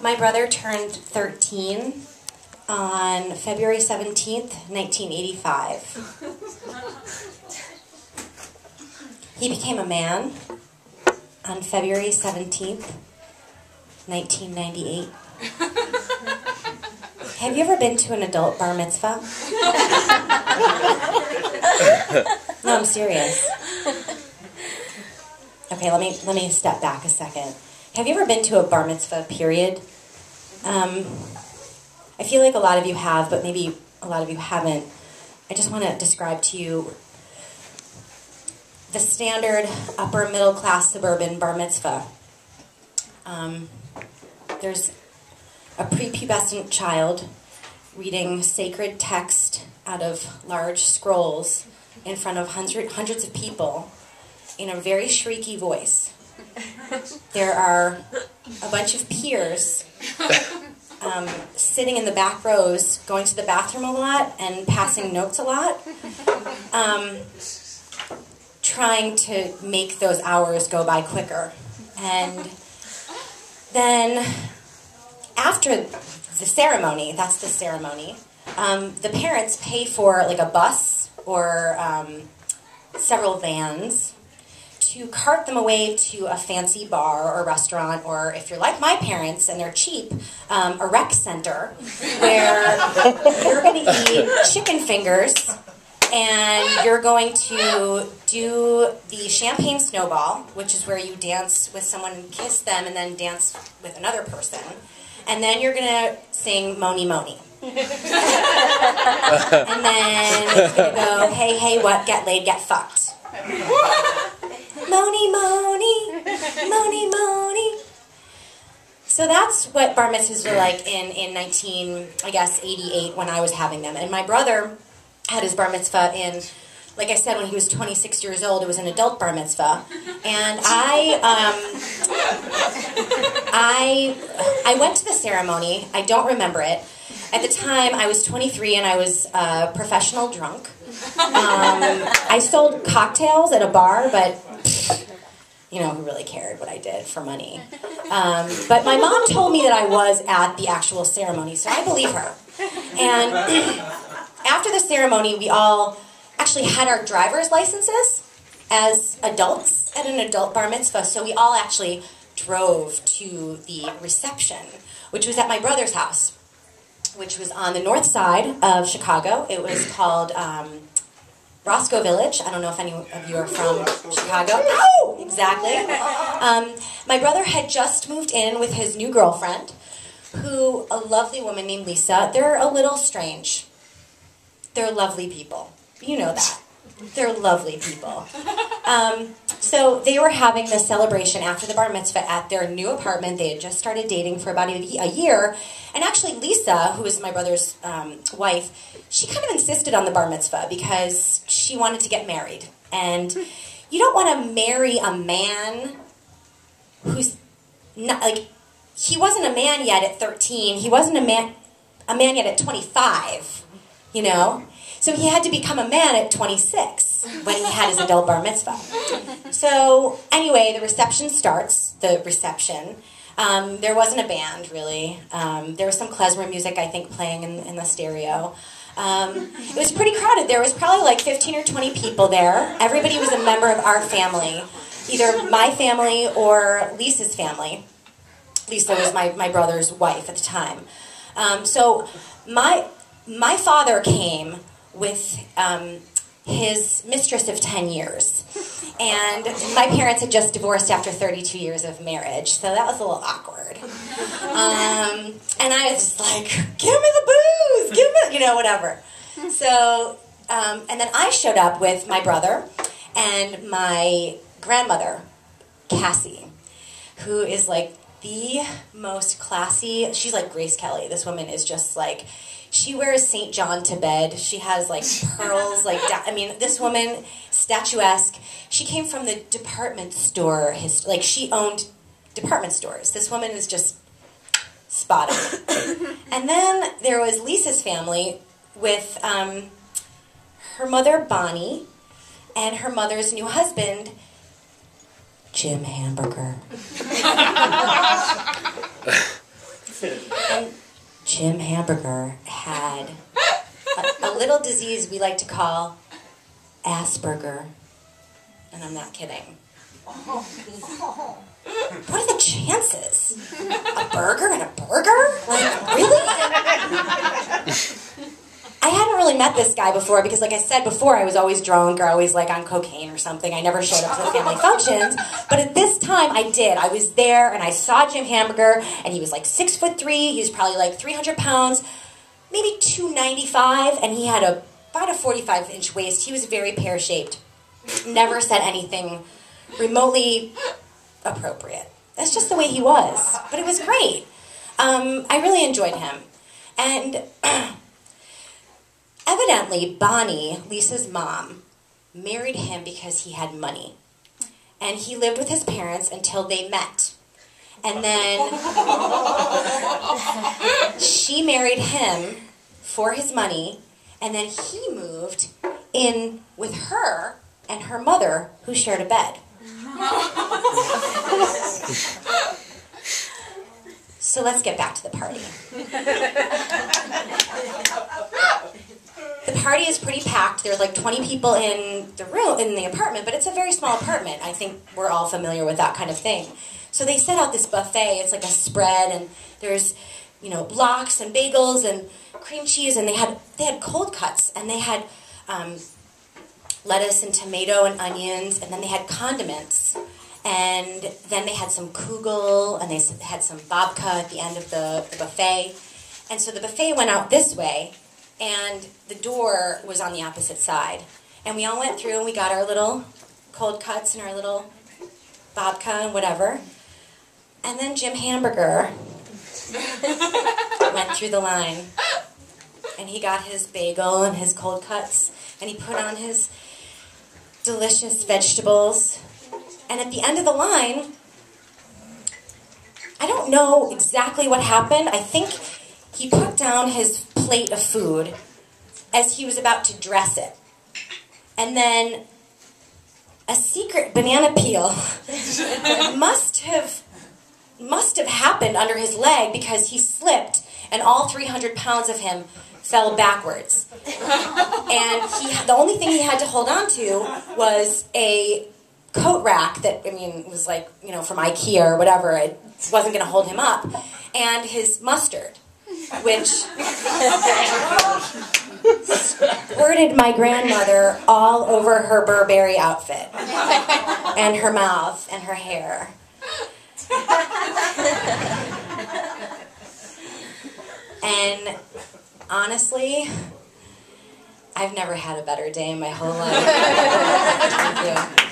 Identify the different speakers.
Speaker 1: My brother turned 13 on February 17th, 1985. He became a man on February 17th, 1998. Have you ever been to an adult bar mitzvah? No, I'm serious. Okay, let me step back a second. Have you ever been to a bar mitzvah, period? I feel like a lot of you have, but maybe a lot of you haven't. I just want to describe to you the standard upper middle class suburban bar mitzvah. There's a prepubescent child reading sacred text out of large scrolls in front of hundreds of people in a very shrieky voice. There are a bunch of peers sitting in the back rows, going to the bathroom a lot and passing notes a lot, trying to make those hours go by quicker. And then after the ceremony, that's the ceremony, the parents pay for like a bus or several vans to cart them away to a fancy bar or restaurant, or if you're like my parents and they're cheap, a rec center where you're going to eat chicken fingers and you're going to do the champagne snowball, which is where you dance with someone and kiss them and then dance with another person. And then you're going to sing Moni Moni. And then it's going to go, hey, hey, what, get laid, get fucked. Moni Moni, Moni Moni. So that's what bar mitzvahs were like in 1988 when I was having them. And my brother had his bar mitzvah in, like I said, when he was 26 years old. It was an adult bar mitzvah. And I went to the ceremony. I don't remember it. At the time, I was 23 and I was a professional drunk. I sold cocktails at a bar, but you know, who really cared what I did for money? But my mom told me that I was at the actual ceremony, so I believe her. And after the ceremony, we all actually had our driver's licenses as adults at an adult bar mitzvah, so we all actually drove to the reception, which was at my brother's house, which was on the north side of Chicago. It was called Roscoe Village. I don't know if any of you are from Chicago. Oh, exactly. My brother had just moved in with his new girlfriend, a lovely woman named Lisa. They're a little strange. They're lovely people. You know that. They're lovely people. So they were having this celebration after the bar mitzvah at their new apartment. They had just started dating for about a year. And actually Lisa, who is my brother's wife, she kind of insisted on the bar mitzvah because she wanted to get married. And you don't want to marry a man who's not, like, he wasn't a man yet at 13. He wasn't a man yet at 25, you know? So he had to become a man at 26 when he had his adult bar mitzvah. So anyway, the reception starts, there wasn't a band, really. There was some klezmer music, I think, playing in the stereo. It was pretty crowded. There was probably like 15 or 20 people there. Everybody was a member of our family, either my family or Lisa's family. Lisa was my brother's wife at the time. So my father came with his mistress of 10 years. And my parents had just divorced after 32 years of marriage, so that was a little awkward. And I was just like, give me the booze, give me, you know, whatever. So, and then I showed up with my brother and my grandmother, Cassie, who is like the most classy. She's like Grace Kelly. This woman is just like, she wears St. John to bed. She has like pearls, like, I mean, this woman, statuesque. She came from the department store, like she owned department stores. This woman is just spot on. And then there was Lisa's family with her mother, Bonnie, and her mother's new husband, Jim Hamburger. Jim Hamburger had a little disease we like to call Asperger. And I'm not kidding. What are the chances? A burger and a burger? Like, really? I hadn't really met this guy before because, like I said before, I was always drunk or always like on cocaine or something. I never showed up to the family functions. But at this time, I did. I was there and I saw Jim Hamburger, and he was like 6'3". He was probably like 300 pounds, maybe 295, and he had about a 45-inch waist. He was very pear-shaped. Never said anything remotely appropriate. That's just the way he was. But it was great. I really enjoyed him. And evidently, Bonnie, Lisa's mom, married him because he had money. And he lived with his parents until they met. And then she married him for his money, and then he moved in with her and her mother, who shared a bed. So let's get back to the party. The party is pretty packed. There's like 20 people in the room, in the apartment, but it's a very small apartment. I think we're all familiar with that kind of thing. So they set out this buffet. It's like a spread, and there's, you know, lox and bagels and cream cheese, and they had cold cuts, and they had lettuce and tomato and onions, and then they had condiments, and then they had some kugel, and they had some babka at the end of the buffet. And so the buffet went out this way, and the door was on the opposite side. And we all went through, and we got our little cold cuts and our little babka and whatever. And then Jim Hamburger went through the line, and he got his bagel and his cold cuts, and he put on his delicious vegetables. And at the end of the line, I don't know exactly what happened. I think he put down his plate of food as he was about to dress it. And then a secret banana peel must have happened under his leg, because he slipped and all 300 pounds of him fell backwards. And the only thing he had to hold on to was a coat rack that, I mean, was like, you know, from IKEA or whatever. It wasn't going to hold him up. And his mustard, which squirted my grandmother all over her Burberry outfit, and her mouth, and her hair. And honestly, I've never had a better day in my whole life. Thank you.